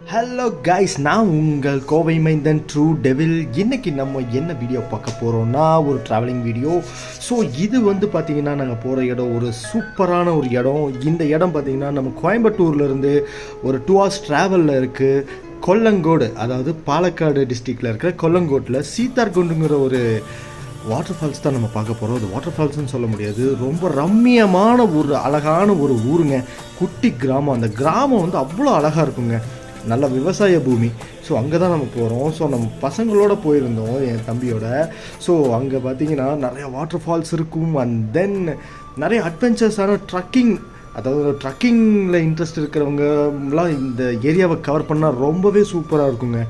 Hello guys, நான் உங்கள் கோவை மைந்தன் ட்ரூ டெவில். இன்றைக்கி நம்ம என்ன வீடியோ பார்க்க போகிறோம்னா ஒரு ட்ராவலிங் வீடியோ. ஸோ இது பார்த்திங்கன்னா நாங்கள் போகிற இடம் ஒரு சூப்பரான ஒரு இடம். இந்த இடம் பார்த்திங்கன்னா நம்ம கோயம்புத்தூர்லேருந்து ஒரு 2 hours ட்ராவலில் இருக்குது. கொல்லங்கோடு, அதாவது பாலக்காடு டிஸ்ட்ரிக்டில் இருக்கிற கொல்லங்கோட்டில் சீத்தார்குண்டுங்கிற ஒரு வாட்டர் ஃபால்ஸ் தான் நம்ம பார்க்க போகிறோம். அது வாட்டர் ஃபால்ஸ்னு சொல்ல முடியாது, ரொம்ப ரம்மியமான ஒரு அழகான ஒரு ஊருங்க, குட்டி கிராமம். அந்த கிராமம் அவ்வளோ அழகாக இருக்குங்க, நல்ல விவசாய பூமி. ஸோ அங்கே தான் நம்ம போகிறோம். ஸோ நம்ம பசங்களோட போயிருந்தோம், என் தம்பியோட. ஸோ அங்கே பார்த்திங்கன்னா நிறையா வாட்டர் ஃபால்ஸ் இருக்கும். அண்ட் தென் நிறைய அட்வென்ச்சர்ஸான ட்ரக்கிங், அதாவது ட்ரக்கிங்கில் இன்ட்ரெஸ்ட் இருக்கிறவங்கலாம் இந்த ஏரியாவை கவர் பண்ணால் ரொம்பவே சூப்பராக இருக்குங்க.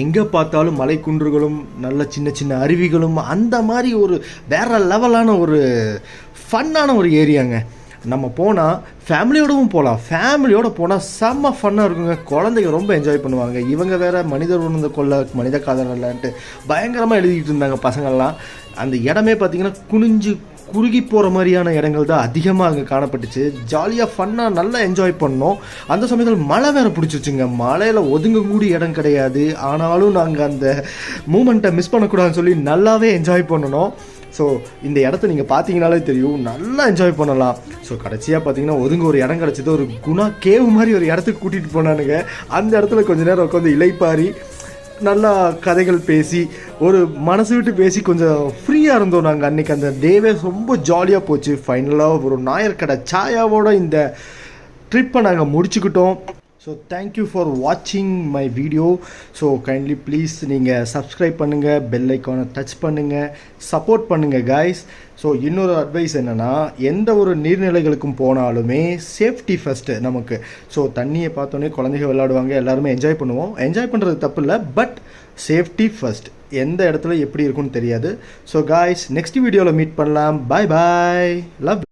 எங்கே பார்த்தாலும் மலை குன்றுகளும் நல்ல சின்ன சின்ன அருவிகளும், அந்த மாதிரி ஒரு வேறு லெவலான ஒரு ஃபன்னான ஒரு ஏரியாங்க. நம்ம போனால் ஃபேமிலியோடவும் போகலாம். ஃபேமிலியோடு போனால் செம்ம ஃபன்னாக இருக்குங்க. குழந்தைங்க ரொம்ப என்ஜாய் பண்ணுவாங்க. இவங்க வேறு மனிதர் உணர்ந்து கொள்ள மனித காதலான்ட்டு பயங்கரமாக எழுதிக்கிட்டு இருந்தாங்க பசங்கள்லாம். அந்த இடமே பார்த்திங்கன்னா குனிஞ்சு குறுகி போகிற மாதிரியான இடங்கள் தான் அதிகமாக அங்கே காணப்பட்டுச்சு. ஜாலியாக ஃபன்னாக நல்லா என்ஜாய் பண்ணோம். அந்த சமயத்தில் மழை வேறு பிடிச்சிருச்சுங்க. மழையில் ஒதுங்கக்கூடிய இடம் கிடையாது. ஆனாலும் நாங்கள் அந்த மூமெண்ட்டை மிஸ் பண்ணக்கூடாதுன்னு சொல்லி நல்லாவே என்ஜாய் பண்ணணும். ஸோ இந்த இடத்த நீங்கள் பார்த்தீங்கனாலே தெரியும், நல்லா என்ஜாய் பண்ணலாம். ஸோ கடைசியாக பார்த்தீங்கன்னா ஒதுங்க ஒரு இடம் கிடச்சிது. ஒரு குணா கேவ் மாதிரி ஒரு இடத்துக்கு கூட்டிகிட்டு போனானுங்க. அந்த இடத்துல கொஞ்சம் நேரம் உட்காந்து இலைப்பாரி நல்லா கதைகள் பேசி, ஒரு மனசு விட்டு பேசி கொஞ்சம் ஃப்ரீயாக இருந்தோம் நாங்கள். அன்றைக்கி அந்த டேவே ரொம்ப ஜாலியாக போச்சு. ஃபைனலாக ஒரு ஞாயிற்கடை சாயாவோட இந்த ட்ரிப்பை நாங்கள் முடிச்சுக்கிட்டோம். ஸோ தேங்க்யூ ஃபார் வாட்சிங் my video. So kindly please நீங்கள் சப்ஸ்கிரைப் பண்ணுங்கள், பெல் ஐக்கானை டச் பண்ணுங்கள், சப்போர்ட் பண்ணுங்கள் கைஸ். ஸோ இன்னொரு அட்வைஸ் என்னென்னா, எந்த ஒரு நீர்நிலைகளுக்கும் போனாலுமே சேஃப்டி ஃபஸ்ட்டு நமக்கு. ஸோ தண்ணியை பார்த்தோன்னே குழந்தைங்க விளையாடுவாங்க, எல்லாருமே என்ஜாய் பண்ணுவோம். என்ஜாய் பண்ணுறது தப்பு இல்லை, பட் சேஃப்டி ஃபஸ்ட். எந்த இடத்துல எப்படி இருக்குன்னு தெரியாது. ஸோ கைஸ், நெக்ஸ்ட் வீடியோவில் மீட் பண்ணலாம். பாய் பாய், லவ்.